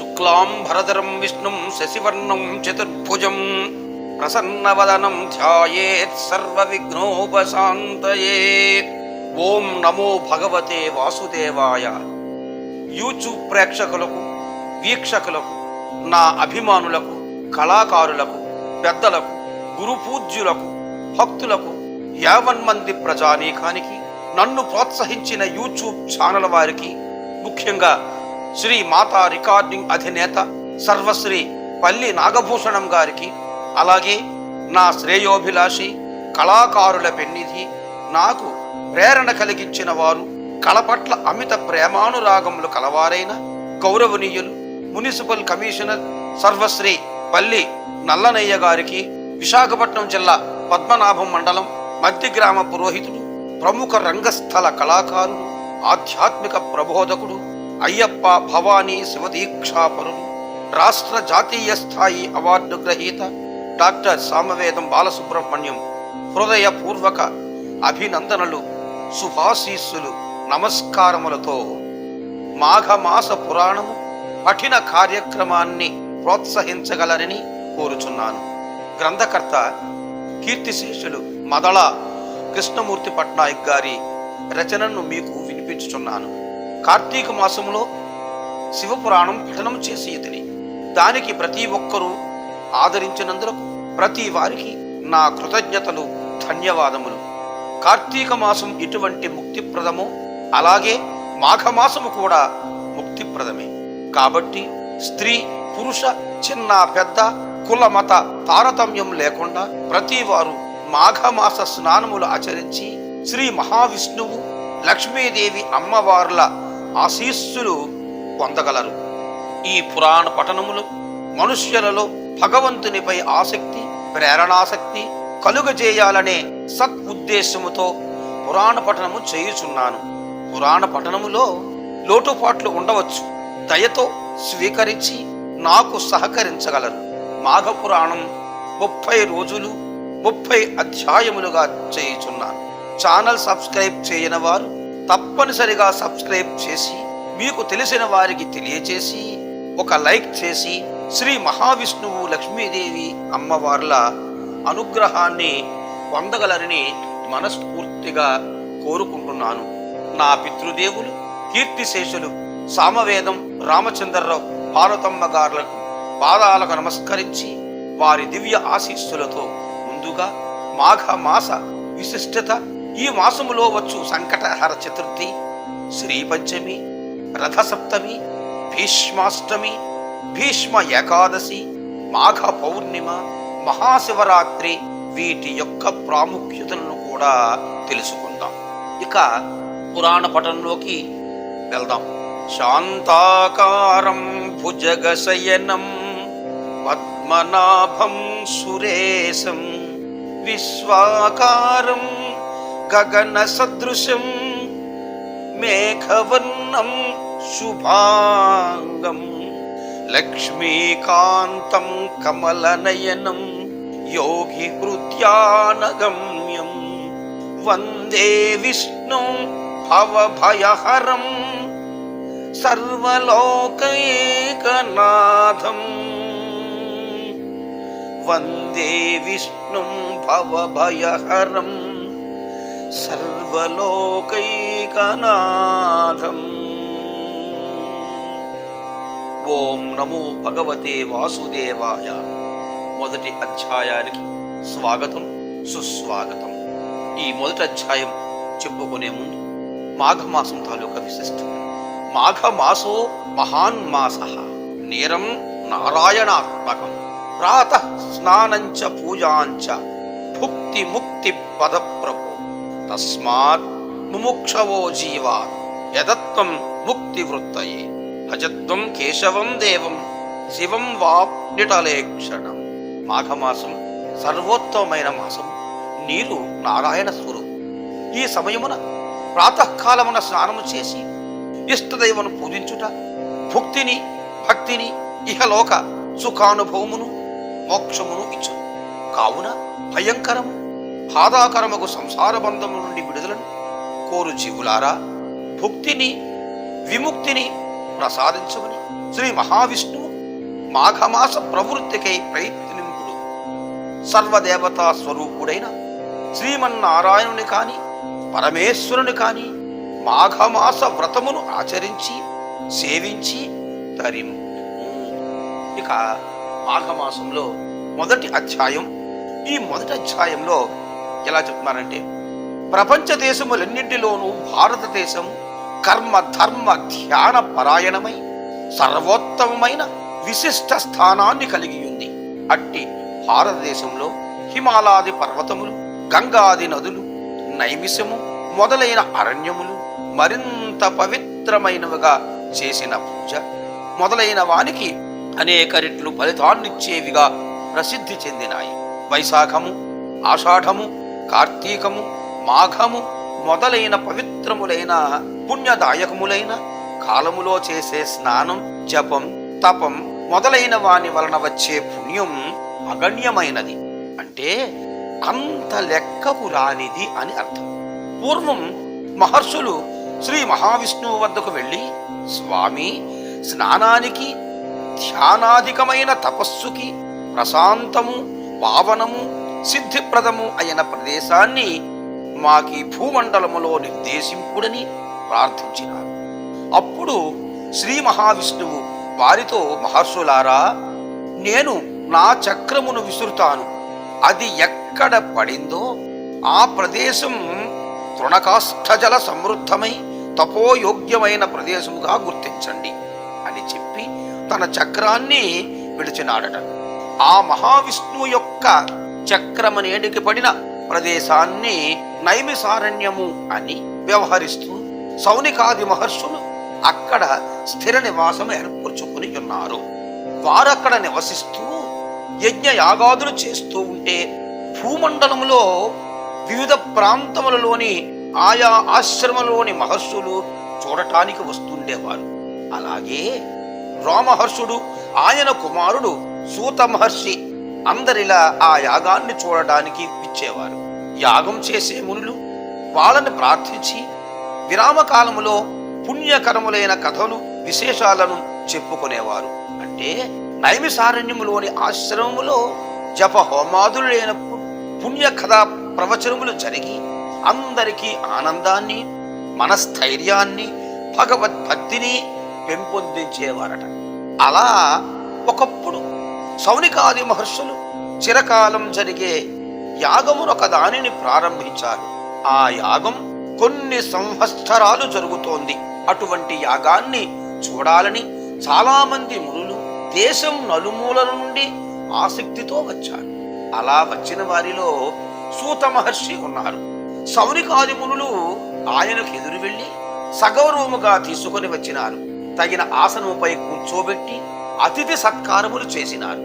శుక్లాం భరధరం విష్ణుం శశివర్ణం చతుర్భుజం ప్రసన్నవదనం ధ్యాయేత్ సర్వవిఘ్నోపశాంతయే. ఓం నమో భగవతే వాసుదేవాయ. యూట్యూబ్ ప్రేక్షకులకు, వీక్షకులకు, నా అభిమానులకు, కళాకారులకు, పెద్దలకు, గురు పూజ్యులకు, భక్తులకు, 50 మంది ప్రజానీకానికి, నన్ను ప్రోత్సహించిన యూట్యూబ్ ఛానల్ వారికి, ముఖ్యంగా శ్రీ మాతా రికార్డింగ్ అధినేత సర్వశ్రీ పల్లి నాగభూషణం గారికి, అలాగే నా శ్రేయోభిలాషి కళాకారుల పెన్నిధి, నాకు ప్రేరణ కలిగించిన వారు, కళ పట్ల అమిత ప్రేమానురాగములు కలవారైన గౌరవనీయులు మున్సిపల్ కమిషనర్ సర్వశ్రీ పల్లి నల్లనయ్య గారికి, విశాఖపట్నం జిల్లా పద్మనాభం మండలం మధ్య గ్రామ పురోహితుడు, ప్రముఖ రంగస్థల కళాకారుడు, ఆధ్యాత్మిక ప్రబోధకుడు, అయ్యప్ప భవానీ శివదీక్షాపరుడు, రాష్ట్ర జాతీయ స్థాయి అవార్డు గ్రహీత డాక్టర్ సామవేదం బాలసుబ్రహ్మణ్యం హృదయపూర్వక అభినందనలు, శుభాశీస్సులు, నమస్కారములతో మాఘమాస పురాణము పఠిన కార్యక్రమాన్ని ప్రోత్సహించగలరని కోరుచున్నాను. గ్రంథకర్త కీర్తిశేషులు మదళ కృష్ణమూర్తి పట్నాయక్ గారి రచనను మీకు వినిపించుచున్నాను. కార్తీక మాసములో శివపురాణం పఠనం చేసి దానికి ప్రతి ఒక్కరూ ఆదరించినందుకు ప్రతి వారికి నా కృతజ్ఞతలు, ధన్యవాదములు. కార్తీక మాసం ఎటువంటి ముక్తిప్రదమో అలాగే మాఘమాసము కూడా ముక్తిప్రదమే. కాబట్టి స్త్రీ, పురుష, చిన్న పెద్ద, కుల మత తారతమ్యం లేకుండా ప్రతి వారు మాఘమాస స్నానములు ఆచరించి శ్రీ మహావిష్ణువు, లక్ష్మీదేవి అమ్మవార్ల ఆశీస్సులు పొందగలరు. ఈ పురాణ పఠనములు మనుష్యులలో భగవంతునిపై ఆసక్తి, ప్రేరణాశక్తి కలుగజేయాలనే సత్ ఉద్దేశముతో పురాణ పఠనము చేయుచున్నాను. పురాణ పఠనములో లోటుపాట్లు ఉండవచ్చు, దయతో స్వీకరించి నాకు సహకరించగలరు. మాఘ పురాణం 30 రోజులు 30 అధ్యాయములుగా చేయుచున్నాను. ఛానల్ సబ్స్క్రైబ్ చేయని వారు తప్పనిసరిగా సబ్స్క్రైబ్ చేసి, మీకు తెలిసిన వారికి తెలియచేసి, ఒక లైక్ చేసి శ్రీ మహావిష్ణువు, లక్ష్మీదేవి అమ్మవార్ల అనుగ్రహాన్ని పొందగలరని మనస్ఫూర్తిగా కోరుకుంటున్నాను. నా పితృదేవులు కీర్తిశేషులు సామవేదం రామచంద్రరావు పార్వతమ్మ గారులకు పాదాలకు నమస్కరించి వారి దివ్య ఆశీస్సులతో ముందుగా మాఘమాస విశిష్టత, ఈ మాసములో వచ్చు సంకటహర చతుర్థి, శ్రీ పంచమి, రథసప్తమి, భీష్మాష్టమి, భీష్మ ఏకాదశి, మాఘ పౌర్ణిమ, మహాశివరాత్రి, వీటి యొక్క ప్రాముఖ్యతలను కూడా తెలుసుకుందాం. ఇక పురాణ పఠంలోకి వెళ్దాం. శాంతాకారం భుజగశయనం పద్మనాభం సురేశం విశ్వాకారం గగన సదృశం మేఘవర్ణం శుభాంగం లక్ష్మీకాంతం కమలనయనం యోగి హృద్యానగమ్యం వందే విష్ణు భవభయహరం సర్వలోకైకనాథం వందే విష్ణు భవభయహరం సర్వలోకైకనాథం. ఓం నమో భగవతే వాసుదేవాయ. మొదటి అధ్యాయానికి స్వాగతం, సుస్వాగతం. ఈ మొదటి అధ్యాయం చెప్పుకునే ముందు మాఘమాసం తాలూకా విశిష్టత. మాఘమాసో మహాన్ మాస నేరం నారాయణాత్మకం ప్రాతః స్నానంచ పూజాంచ భుక్తి ముక్తి పదప్రభో తస్మాత్ ముముక్షవో జీవా యదత్వం ముక్తి వృత్తయే భజత్వం కేశవం దేవం శివం వాప్నిటలేక్షణం. మాఘమాసం సర్వోత్తమైన మాసం. నీరు నారాయణ స్వరూపం. ఈ సమయమున ప్రాతకాలమున స్నానము చేసి ఇష్టదైవను పూజించుట భుక్తిని, భక్తిని, ఇహలోక సుఖానుభవమును, మోక్షమును ఇచ్చు. కావున భయంకరము, బాధాకరముకు సంసార బంధము నుండి విడుదలను కోరు జీవులారా, భుక్తిని, విముక్తిని ప్రసాదించమని శ్రీ మహావిష్ణువు మాఘమాస ప్రవృత్తికై ప్రయత్నింపుడు సర్వదేవతా స్వరూపుడైన శ్రీమన్నారాయణుని కాని పరమేశ్వరుని కాని మాఘమాస వ్రతమును ఆచరించి సేవించి తరింపు. ఇక మాఘమాసంలో మొదటి అధ్యాయం. ఈ మొదటి అధ్యాయంలో ఎలా చెప్తున్నారంటే, ప్రపంచ దేశములన్నింటిలోనూ భారతదేశం కర్మ ధర్మ ధ్యాన పరాయణమై సర్వోత్తమమైన విశిష్ట స్థానాన్ని కలిగి ఉంది. అట్టి భారతదేశంలో హిమాలయాది పర్వతములు, గంగాది నదులు, నైమిషము మొదలైన అరణ్యములు మరింత పవిత్రమైనవిగా చేసిన పూజ మొదలైన వానికి అనేక రెట్లు ఫలితాన్నిచ్చేవిగా ప్రసిద్ధి చెందినాయి. వైశాఖము, ఆషాఢము, కార్తీకము, మాఘము మొదలైన పవిత్రములైన పుణ్యదాయకములైన కాలములో చేసే స్నానం, జపం, తపం మొదలైన వాని వలన వచ్చే పుణ్యం అగణ్యమైనది. అంటే అంత లెక్కకు రానిది అని అర్థం. పూర్వం మహర్షులు శ్రీ మహావిష్ణువు వద్దకు వెళ్ళి, స్వామి, స్నానానికి ధ్యానాధికమైన తపస్సుకి ప్రశాంతము, పావనము, సిద్ధిప్రదము అయిన ప్రదేశాన్ని మాకి భూమండలములో నిర్దేశింపుడని ప్రార్థించినారు. అప్పుడు శ్రీ మహావిష్ణువు వారితో, మహర్షులారా, నేను నా చక్రమును విసురుతాను. అది ఎక్కడ పడిందో ఆ ప్రదేశం తృణకాష్ఠజల సమృద్ధమై తపోయోగ్యమైన ప్రదేశముగా గుర్తించండి అని చెప్పి తన చక్రాన్ని విడిచినాడట. ఆ మహావిష్ణువు యొక్క చక్రమనేడికి పడిన ప్రదేశాన్ని నైమిసారణ్యము అని వ్యవహరిస్తూ సౌనికాది మహర్షులు అక్కడ స్థిర నివాసం ఏర్పరచుకుని ఉన్నారు. వారక్కడ నివసిస్తూ యజ్ఞ యాగాదులు చేస్తూ ఉంటే భూమండలములో వివిధ ప్రాంతములలోని ఆయా ఆశ్రమంలోని మహర్షులు చూడటానికి వస్తుండేవారు. అలాగే రామహర్షుడు, ఆయన కుమారుడు సూత మహర్షి అందరిలా ఆ యాగాన్ని చూడడానికి ఇచ్చేవారు. యాగం చేసే మునులు వాళ్ళని ప్రార్థించి విరామకాలములో పుణ్యకరములైన కథలు, విశేషాలను చెప్పుకునేవారు. అంటే నైమిసారణ్యములోని ఆశ్రమములో జప హోమాదులు లేనప్పుడు పుణ్య కథా ప్రవచనములు జరిగి అందరికీ ఆనందాన్ని, మనస్థైర్యాన్ని, భగవద్భక్తిని పెంపొందించేవారట. అలా ఒకప్పుడు సౌనికాది మహర్షులు చిరకాలం జరిగే యాగమునొక దానిని ప్రారంభించారు. ఆ యాగం కొన్ని సంవత్సరాలు జరుగుతోంది. అటువంటి యాగాన్ని చూడాలని చాలా మంది మునులు దేశం నలుమూలల నుండి ఆసక్తితో వచ్చారు. అలా వచ్చిన వారిలో సూత మహర్షి ఉన్నారు. సౌనికాది మునులు ఆయనకు ఎదురు వెళ్లి సగౌరవముగా తీసుకుని వచ్చినారు. తగిన ఆసనముపై కూర్చోబెట్టి అతిథి సత్కారములు చేసినారు.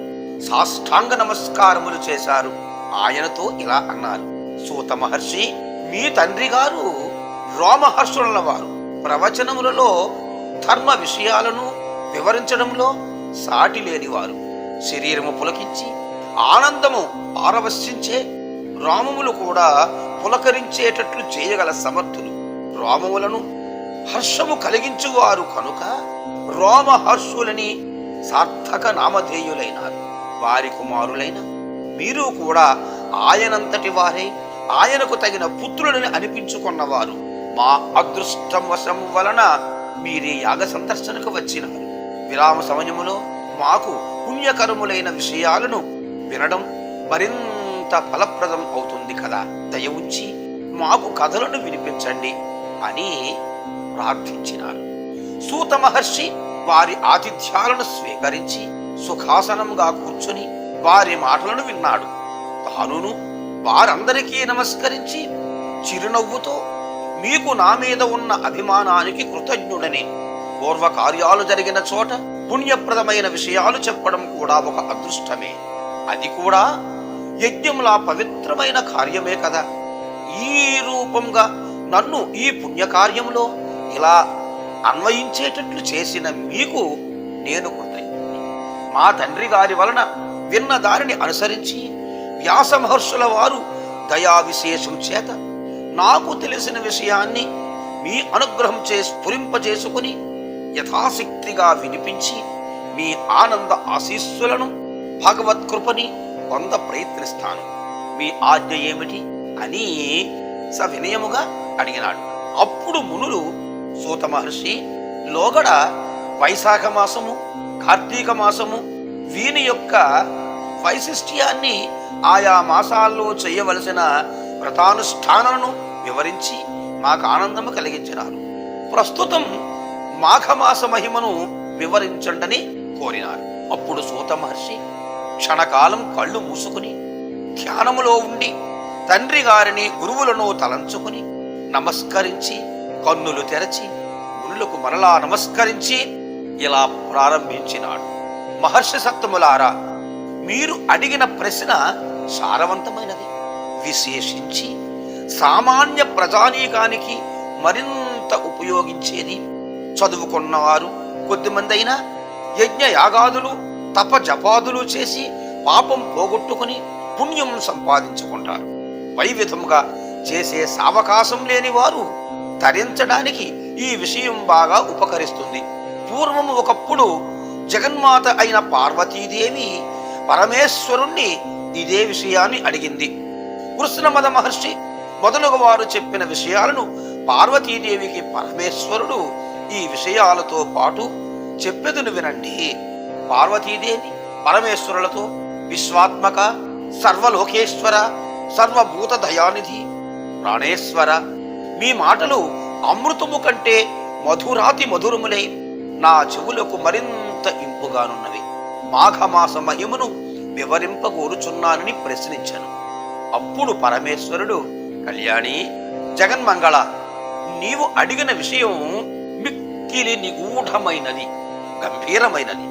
సాష్టాంగ నమస్కారములు చేశారు. ఆయనతో ఇలా అన్నారు, సూత మహర్షి, మీ తండ్రి గారు రామహర్షుల వారు ప్రవచనములలో ధర్మ విషయాలను వివరించడంలో సాటి లేనివారు. శరీరము పులకించి ఆనందము పారవశ్యించే రామములు కూడా పులకరించేటట్లు చేయగల సమర్థులు. రామములను హర్షము కలిగించువారు కనుక రామహర్షులని సార్థక నామధేయులైనారు. వారి కుమారులైన మీరు కూడా ఆయనంతటి వారే ఆయనకు తగిన పుత్రులని అనిపించుకున్నవారు. మా అదృష్టం వశం వలన మీరే యాగ సందర్శనకు వచ్చినారు. విరామ సమయములో మాకు పుణ్యకరములైన విషయాలను వినడం మరింత ఫలప్రదం అవుతుంది కదా. దయ ఉంచి మాకు కథలను వినిపించండి అని ప్రార్థించినారు. సూత మహర్షి వారి ఆతిథ్యాలను స్వీకరించి సుఖాసనంగా కూర్చొని వారి మాటలను విన్నాడు. తానును వారందరికీ నమస్కరించి చిరునవ్వుతో, మీకు నా మీద ఉన్న అభిమానానికి కృతజ్ఞుడని, పూర్వకార్యాలు జరిగిన చోట పుణ్యప్రదమైన విషయాలు చెప్పడం కూడా ఒక అదృష్టమే. అది కూడా యజ్ఞంలా పవిత్రమైన కార్యమే కదా. ఈ రూపంగా నన్ను ఈ పుణ్యకార్యంలో ఇలా అన్వయించేటట్లు చేసిన మీకు నేను కృతజ్ఞుడిని. మా తండ్రి గారి వలన విన్న దారిని అనుసరించి వ్యాస మహర్షుల వారు దయా విశేషం చేత నాకు తెలిసిన విషయాన్ని మీ అనుగ్రహం చే స్ఫురింపజేసుకుని యథాశక్తిగా వినిపించి మీ ఆనంద ఆశీస్సులను భగవత్కృపని పొంద ప్రయత్నిస్తాను. మీ ఆజ్ఞ ఏమిటి అని సవినయముగా అడిగినాడు. అప్పుడు మునులు సూత మహర్షి, లోగడ వైశాఖ మాసము, కార్తీక మాసము వీని యొక్క వైశిష్ట్యాన్ని, ఆయా మాసాల్లో చేయవలసిన వ్రతానుష్ఠానాలను వివరించి మాకు ఆనందము కలిగించినారు. ప్రస్తుతం మాఘమాస మహిమను వివరించండని కోరినారు. అప్పుడు సూత మహర్షి క్షణకాలం కళ్ళు మూసుకుని ధ్యానములో ఉండి తండ్రి గారిని గురువులను తలంచుకుని నమస్కరించి కన్నులు తెరచి మునులకు మరలా నమస్కరించి ఇలా ప్రారంభించినాడు. మహర్షి సత్తములారా, మీరు అడిగిన ప్రశ్న సారవంతమైనది. విశేషించి సామాన్య ప్రజానీకానికి మరింత ఉపయోగించేది. చదువుకున్నవారు కొద్దిమంది అయినా యజ్ఞ యాగాదులు తప జపాదులు చేసి పాపం పోగొట్టుకుని పుణ్యం సంపాదించుకుంటారు. వైవిధముగా చేసే సావకాశం లేని వారు తరించడానికి ఈ విషయం బాగా ఉపకరిస్తుంది. పూర్వము ఒకప్పుడు జగన్మాత అయిన పార్వతీదేవి పరమేశ్వరుణ్ణి ఇదే విషయాన్ని అడిగింది. కృష్ణమద మహర్షి మొదలుగు వారు చెప్పిన విషయాలను పార్వతీదేవికి పరమేశ్వరుడు ఈ విషయాలతో పాటు చెప్పెదును వినండి. పార్వతీదేవి పరమేశ్వరులతో, విశ్వాత్మక, సర్వలోకేశ్వర, సర్వభూత దయానిధి, ప్రాణేశ్వర, మీ మాటలు అమృతము కంటే మధురాతి మధురములై నా చెవులకు మరింత ఇంపుగానున్నవి. మాఘమాస మహిమను వివరింపగోరుచున్నానని ప్రశ్నించను. అప్పుడు పరమేశ్వరుడు, కళ్యాణి, జగన్మంగళ, నీవు అడిగిన విషయం మిక్కిలి నిగూఢమైనది, గంభీరమైనది.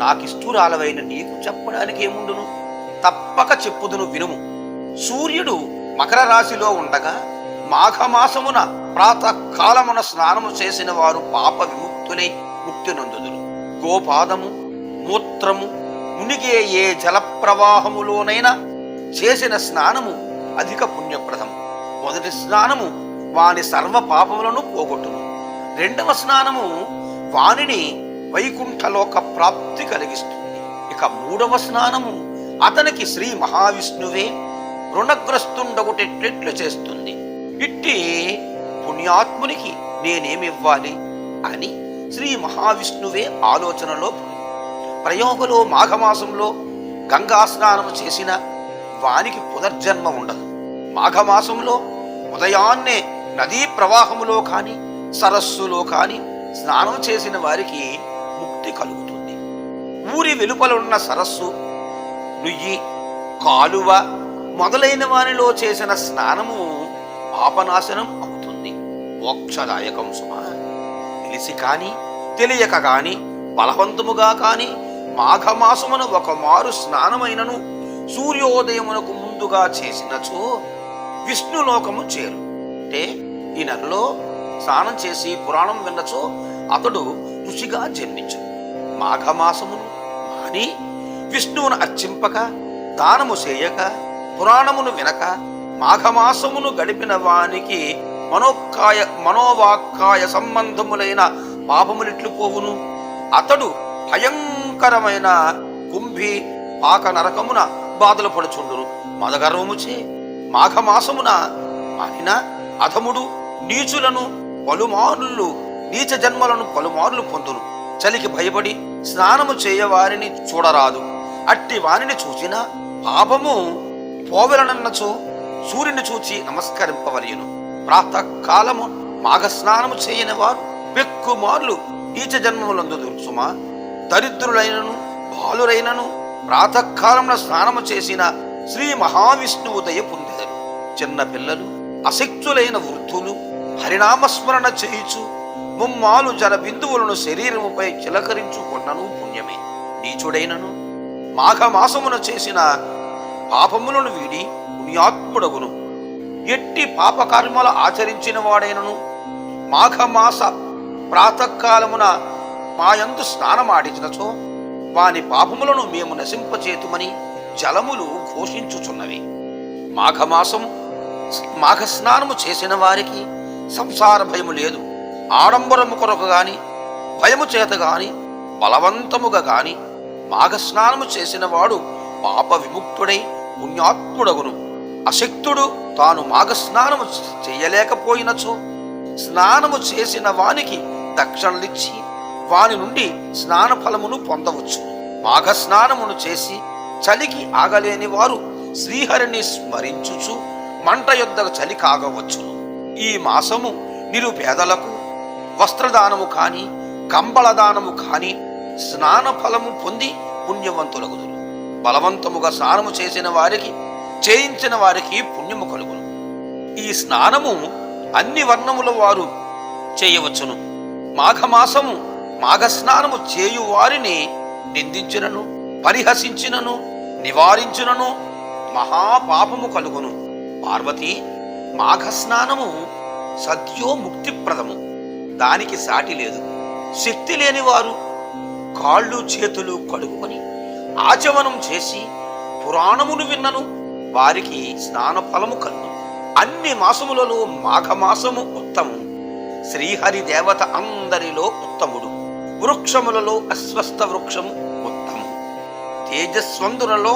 నాకిష్టురాలవైన నీకు చెప్పడానికి ఏముండును? తప్పక చెప్పుదును, వినుము. సూర్యుడు మకర రాశిలో ఉండగా మాఘమాసమున ప్రాతకాలమున స్నానము చేసిన వారు పాప విముక్తులై ముక్తి నొందుదురు. గోపాదము, మూత్రము మునిగే ఏ జలప్రవాహములోనైనా చేసిన స్నానము అధిక పుణ్యప్రదము. మొదటి స్నానము వాని సర్వ పాపములను పోగొట్టును. రెండవ స్నానము వానిని వైకుంఠలోక ప్రాప్తి కలిగిస్తుంది. ఇక మూడవ స్నానము అతనికి శ్రీ మహావిష్ణువే రుణగ్రస్తుండగుటెట్లు చేస్తుంది. ఇట్టి పుణ్యాత్మునికి నేనేమివ్వాలి అని శ్రీ మహావిష్ణువే ఆలోచనలో ప్రయోగలో మాఘమాసంలో గంగా స్నానము చేసిన వానికి పునర్జన్మ ఉండదు. మాఘమాసంలో ఉదయాన్నే నదీ ప్రవాహములో కాని సరస్సులో కాని స్నానం చేసిన వారికి ముక్తి కలుగుతుంది. ఊరి వెలుపలున్న సరస్సు, నుయ్యి, కాలువ మొదలైన వానిలో చేసిన స్నానము పాపనాశనం అవుతుంది, మోక్షదాయకం సుమ. తెలిసి కాని తెలియక గాని బలవంతముగా కాని మాఘమాసమున ఒక మారు స్నానమైనను సూర్యోదయమునకు ముందుగా చేసినచో విష్ణులోకము చేరు. అంటే ఈ నెలలో స్నానం చేసి పురాణం విన్నచో అతడు ఋషిగా జన్మించు. మాఘమాసమును మాని విష్ణువును అర్చింపక, దానము చేయక, పురాణమును వినక మాఘమాసమును గడిపిన వానికి మనోవాక్కాయ సంబంధములైన పాపములిట్లు పోవును. అతడు భయంకరమైన కుంభి పాక నరకమున బాధలు పడుచుండును. మదగర్వముచే మాఘమాసమున మానిన అధముడు నీచులను పలుమారులు, నీచ జన్మలను పలుమారులు పొందును. చలికి భయపడి స్నానము చేయవారిని చూడరాదు. అట్టి వారిని చూచిన పాపము పోవెలనన్నచో సూర్యుని చూచి నమస్కరింపవలయును. ప్రాతకాలము మాఘ స్నానము చేయని వారు పెక్కుమార్లు నీచ జన్మములందుదురు సుమా. దరిద్రులైనను బాలురైనను ప్రాతకాలమున స్నానము చేసిన శ్రీ మహావిష్ణువు దయ పొందెదరు. చిన్న పిల్లలు, అశక్తులైన వృద్ధులు హరినామస్మరణ చేయుచు ముమ్మాలు జల బిందువులను శరీరముపై చిలకరించుకొన్నను పుణ్యమే. నీచుడైనను మాఘమాసమున చేసిన పాపములను వీడి పుణ్యాత్ముడగును. ఎట్టి పాపకర్మలు ఆచరించిన వాడైనను మాఘమాస ప్రాతకాలమున మాయందు స్నానమాడించినచో వాని పాపములను మేము నశింపచేతుమని జలములు ఘోషించుచున్నవి. మాఘ స్నానము చేసిన వారికి సంసార భయము లేదు. ఆడంబరము కొరకు గాని భయము చేత గాని బలవంతముగా గాని మాఘస్నానము చేసిన వాడు పాప విముక్తుడై పుణ్యాత్ముడగును. అశక్తుడు తాను మాఘస్నానము చేయలేకపోయినచో స్నానము చేసిన వానికి దక్షిణలిచ్చి వాని నుండి స్నాన ఫలమును పొందవచ్చు. మాఘస్నానమును చేసి చలికి ఆగలేని వారు శ్రీహరిని స్మరించుచు మంట యొద్దకు చలి కాగవచ్చును. ఈ మాసము నిరుపేదలకు వస్త్రదానము కాని కంబళదానము కాని స్నాన ఫలము పొంది పుణ్యవంతులగుదురు. బలవంతముగా స్నానము చేసిన వారికి చేయించిన వారికి పుణ్యము కలుగును. ఈ స్నానము అన్ని వర్ణముల వారు చేయవచ్చును. మాఘమాసము మాఘస్నానము చేయు వారిని నిందించినను పరిహసించినను నివారించినను మహాపాపము కలుగును. పార్వతి, మాఘస్నానము సద్యో ముక్తిప్రదము, దానికి సాటి లేదు. శక్తి లేని వారు కాళ్ళు చేతులు కడుగుకొని ఆచమనం చేసి పురాణమును విన్నను వారికి స్నాన ఫలము కలుగును. అన్ని మాసములలో మాఘమాసము ఉత్తమం. శ్రీహరి దేవత అందరిలో ఉత్తముడు. వృక్షములలో అశ్వస్థ వృక్షము ఉత్తమం. తేజస్వంతులలో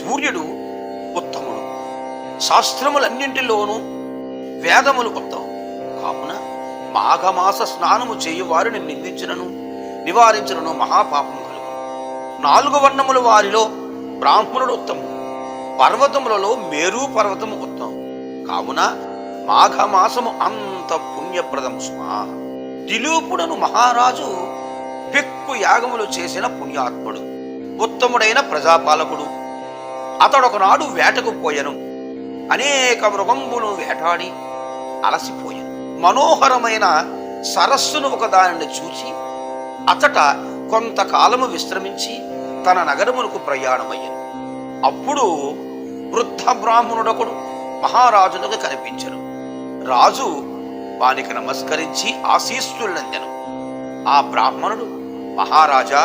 సూర్యుడు ఉత్తముడు. శాస్త్రములన్నింటిలోనూ వేదములు ఉత్తమం. కావున మాఘమాస స్నానము చేయు వారిని నిందించినను నివారించినను మహాపాపము కలుగు. 4 వర్ణముల వారిలో బ్రాహ్మణుడు ఉత్తముడు. పర్వతములలో మేరు పర్వతము ఉత్తమం. కావున మాఘమాసము అంత పుణ్యప్రదము సుమా. దిలీపుడను మహారాజు పెక్కు యాగములు చేసిన పుణ్యాత్ముడు, ఉత్తముడైన ప్రజాపాలకుడు. అతడొకనాడు వేటకు పోయెను. అనేక మృగంబులు వేటాడి అలసిపోయాను. మనోహరమైన సరస్సును ఒకదానిని చూచి అతట కొంతకాలము విశ్రమించి తన నగరములకు ప్రయాణమయ్యాను. అప్పుడు వృద్ధ బ్రాహ్మణుడొకడు మహారాజునకు కనిపించెను. రాజు వానికి నమస్కరించి ఆశీస్సులందెను. ఆ బ్రాహ్మణుడు, మహారాజా,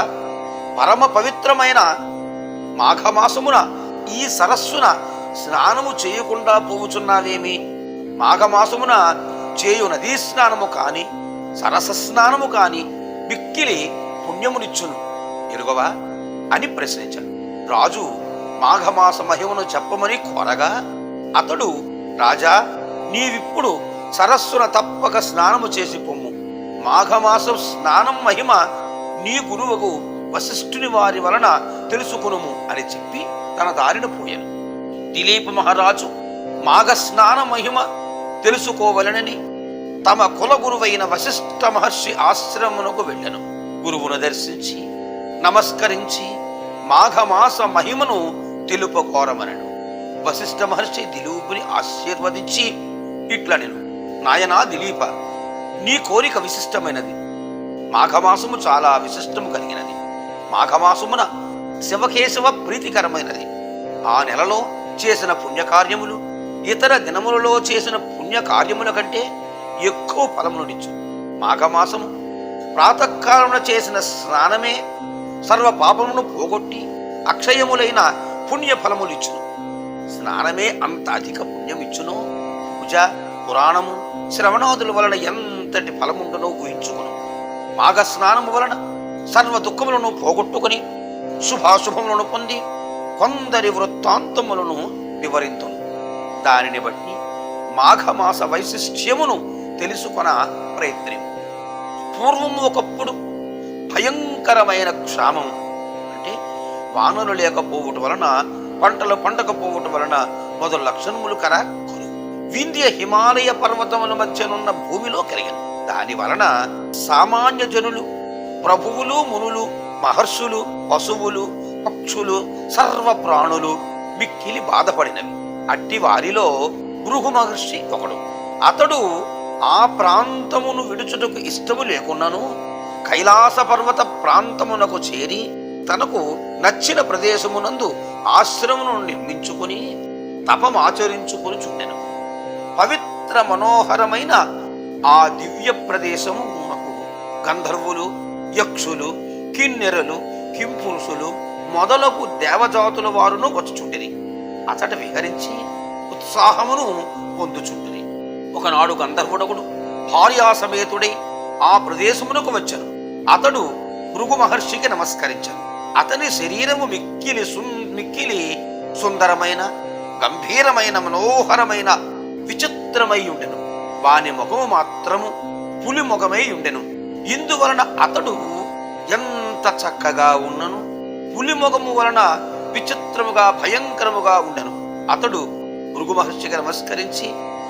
పరమ పవిత్రమైన మాఘమాసమున ఈ సరస్సున స్నానము చేయకుండా పోవుచున్నావేమి? మాఘమాసమున చేయు నదీ స్నానము కాని సరస స్నానము కాని మిక్కిలి పుణ్యమునిచ్చును ఎరుగవా అని ప్రశ్నించాడు. రాజు మాఘమాస మహిమను చెప్పమని కోరగా అతడు, రాజా, నీవిప్పుడు సరస్సున తప్పక స్నానము చేసి పొమ్ము. మాఘమాసం స్నానం మహిమ నీ గురువుకు వశిష్ఠుని వారి వలన తెలుసుకునుము అని చెప్పి తన దారిన పోయాను. దిలీప మహారాజు మాఘ స్నాన మహిమ తెలుసుకోవలనని తమ కుల గురువైన వశిష్ఠ మహర్షి ఆశ్రమునకు వెళ్ళను. గురువును దర్శించి నమస్కరించి మాఘమాస మహిమను తెలుపకోరమనను. వశిష్ఠ మహర్షి దిలీపుని ఆశీర్వదించి ఇట్లనెను, నాయనా దిలీప, నీ కోరిక విశిష్టమైనది. మాఘమాసము చాలా విశిష్టము కలిగినది. మాఘమాసమున శివకేశవ ప్రీతికరమైనది. ఆ నెలలో చేసిన పుణ్యకార్యములు ఇతర దినములలో చేసిన పుణ్యకార్యముల కంటే ఎక్కువ ఫలమునిచ్చు. మాఘమాసము ప్రాతకాలమున చేసిన స్నానమే సర్వ పాపమును పోగొట్టి అక్షయములైన పుణ్య ఫలములిచ్చును. స్నానమే అంత అధిక పుణ్యమిచ్చునో పూజ, పురాణము, శ్రవణాదుల వలన ఎంతటి ఫలముండనో ఊహించుకును. మాఘ స్నానము వలన సర్వ దుఃఖములను పోగొట్టుకుని శుభాశుభములను పొంది కొందరి వృత్తాంతములను వివరింతును. దానిని బట్టి మాఘమాస వైశిష్ట్యమును తెలుసుకొన ప్రయత్నం. పూర్వము ఒకప్పుడు భయంకరమైన క్షామం, అంటే వానలు లేకపోవటం వలన, పంటలు పండకపోవటం వలన మొదలు లక్షణములు కరువు వింధ్య హిమాలయ పర్వతముల మధ్యనున్న భూమిలో కలిగిన దాని వలన సామాన్య జనులు, ప్రభువులు, మునులు, మహర్షులు, పశువులు, పక్షులు, సర్వ ప్రాణులు మిక్కిలి బాధపడినవి. అట్టి వారిలో భృగు మహర్షి ఒకడు. అతడు ఆ ప్రాంతమును విడుచుటకు ఇష్టము లేకున్నాను కైలాస పర్వత ప్రాంతమునకు చేరి తనకు నచ్చిన ప్రదేశమునందు ఆశ్రమును నిర్మించుకుని తపమాచరించుకుని చుండెను. పవిత్ర మనోహరమైన ఆ దివ్య ప్రదేశము గంధర్వులు, యక్షులు, కిన్నెరలు, కింపురుషులు మొదలగు దేవజాతుల వారును వచ్చుచుండిరి. అతట విహరించి ఉత్సాహమును పొందుచుండిరి. ఒకనాడు గంధర్వుడకుడు భార్యాసమేతుడై ఆ ప్రదేశమునకు వచ్చెను. అతడు భృగు మహర్షికి నమస్కరించాడు. అతని శరీరము మిక్కిలి సుందరమైన, గంభీరమైన, మనోహరమైన, విచిత్రమై ఉండెను. వాని ముఖము మాత్రము పులి ముఖమై ఉండెను. ఇందువలన అతడు ఎంత చక్కగా ఉన్నను, పులి ముఖము వలన విచిత్రముగా, భయంకరముగా ఉండెను. అతడు భృగు మహర్షికి నమస్కరించి,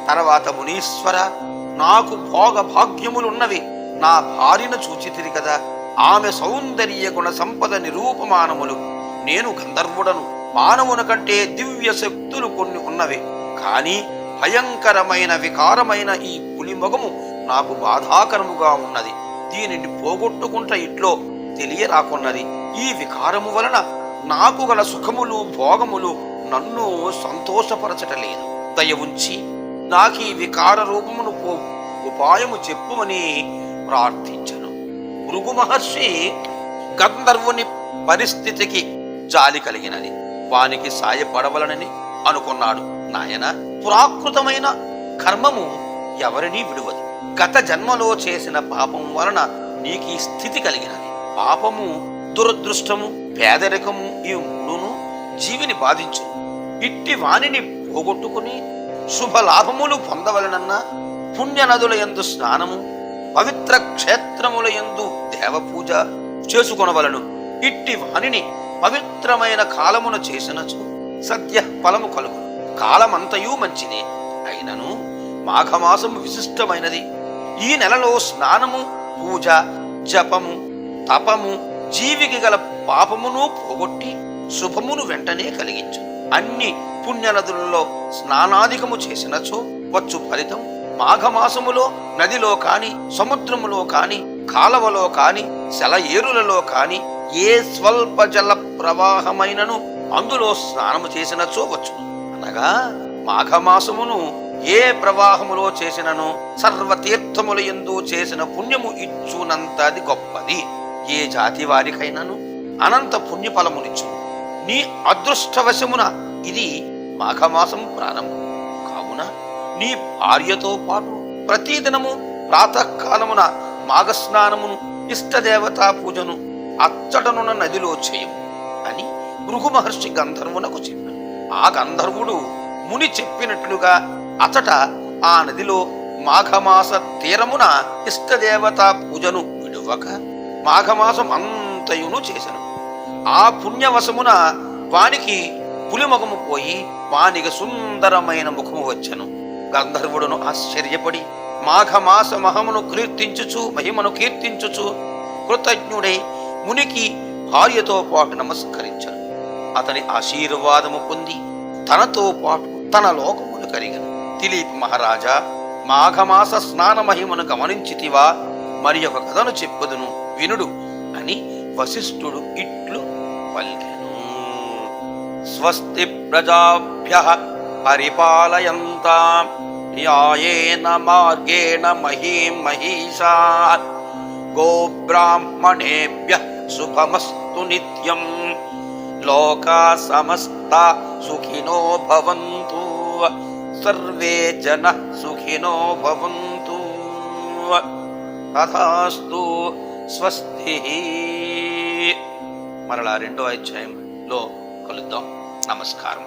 తర్వాత మునీశ్వర, నాకు భోగ భాగ్యములున్నవి, నా భార్యను చూచితిరి కదా, ఆమె సౌందర్య గుణ సంపద నిరూపమానములు. నేను గంధర్వుడను, మానవున కంటే దివ్య శక్తులు కొన్ని ఉన్నవి. కాని భయంకరమైన, వికారమైన ఈ పులి మొగము నాకు బాధాకరముగా ఉన్నది. దీనిని పోగొట్టుకుంట ఇట్లో తెలియరాకున్నది. ఈ వికారము వలన నాకు గల సుఖములు, భోగములు నన్ను సంతోషపరచటలేదు. దయ ఉంచి నాకీ వికార రూపమును ఉపాయము చెప్పుమని ప్రార్థించను. భృగు మహర్షి గంధర్వుని పరిస్థితికి జాలి కలిగినది. వానికి సాయపడవలనని అనుకున్నాడు. నాయన, పురాకృతమైన కర్మము ఎవరినీ విడువదు. గత జన్మలో చేసిన పాపం వలన నీకు ఈ స్థితి కలిగినది. పాపము, దురదృష్టము, పేదరికము ఈ మూడును జీవిని బాధించు. ఇట్టి వాణిని పోగొట్టుకుని శుభలాభములు పొందవలనన్నా పుణ్య నదుల యందు స్నానము, పవిత్ర క్షేత్రముల యందు దేవపూజ చేసుకొనవలను. ఇట్టి వాణిని పవిత్రమైన కాలమున చేసినచు సద్య ఫలము కలుగు. కాలమంతయు మంచిదే, అయినను మాఘమాసము విశిష్టమైనది. ఈ నెలలో స్నానము, పూజ, జపము, తపము జీవికి గల పాపమును పోగొట్టి శుభమును వెంటనే కలిగించు. అన్ని పుణ్యనదులలో స్నానాధికము చేసినచో వచ్చు ఫలితం మాఘమాసములో నదిలో కాని, సముద్రములో కాని, కాలవలో కాని, సెలయేరులలో కాని ఏ స్వల్ప జల ప్రవాహమైనను అందులో స్నానము చేసినచో వచ్చును. అనగా మాఘమాసమును ఏ ప్రవాహములో చేసినను సర్వతీర్థముల యందు చేసిన పుణ్యము ఇచ్చునంతది గొప్పది. ఏ జాతి వారికైనాను అనంత పుణ్యఫలమునిచ్చును. నీ అదృష్టవశమున ఇది మాఘమాసం ప్రారంభం కావున నీ భార్యతో పాటు ప్రతిదినము ప్రాతకాలమున మాఘస్నానమును, ఇష్టదేవతా పూజను అచ్చటనున్న నదిలో చేయము అని భృగు మహర్షి గంధర్వునకు చెప్పాడు. ఆ గంధర్వుడు ముని చెప్పినట్లుగా అచట ఆ నదిలో మాఘమాస తీరమున ఇష్టదేవతా పూజను విడువక మాఘమాసం అంతయును చేసెను. ఆ పుణ్యవశమున వానికి పులిముఖము పోయి వానికి సుందరమైన ముఖము వచ్చెను. గంధర్వుడును ఆశ్చర్యపడి మాఘమాస మహిమను కీర్తించుచు కృతజ్ఞుడై మునికి భార్యతో పాటు నమస్కరించను. అతని ఆశీర్వాదము పొంది తనతో పాటు తన లోకమును కలిగను. దిలీప్ మహారాజా, మాఘమాస స్నాన మహిమను గమనించితివా? మరి ఒక కథను చెప్పుదును వినుడు అని వశిష్ఠుడు ఇట్లు పలికెను. స్వస్తి ప్రజాభ్యః పరిపాలయంతాం న్యాయేన మార్గేణ మహీం మహీషాః గోబ్రాహ్మణేభ్యః శుభమస్తు నిత్యం లోకా సమస్తా సుఖినో భవంతు సర్వే జనః సుఖినో భవంతు. తథాస్తు. స్వస్తి. మరలా 2వ అధ్యాయంలో కలుద్దాం. నమస్కారం.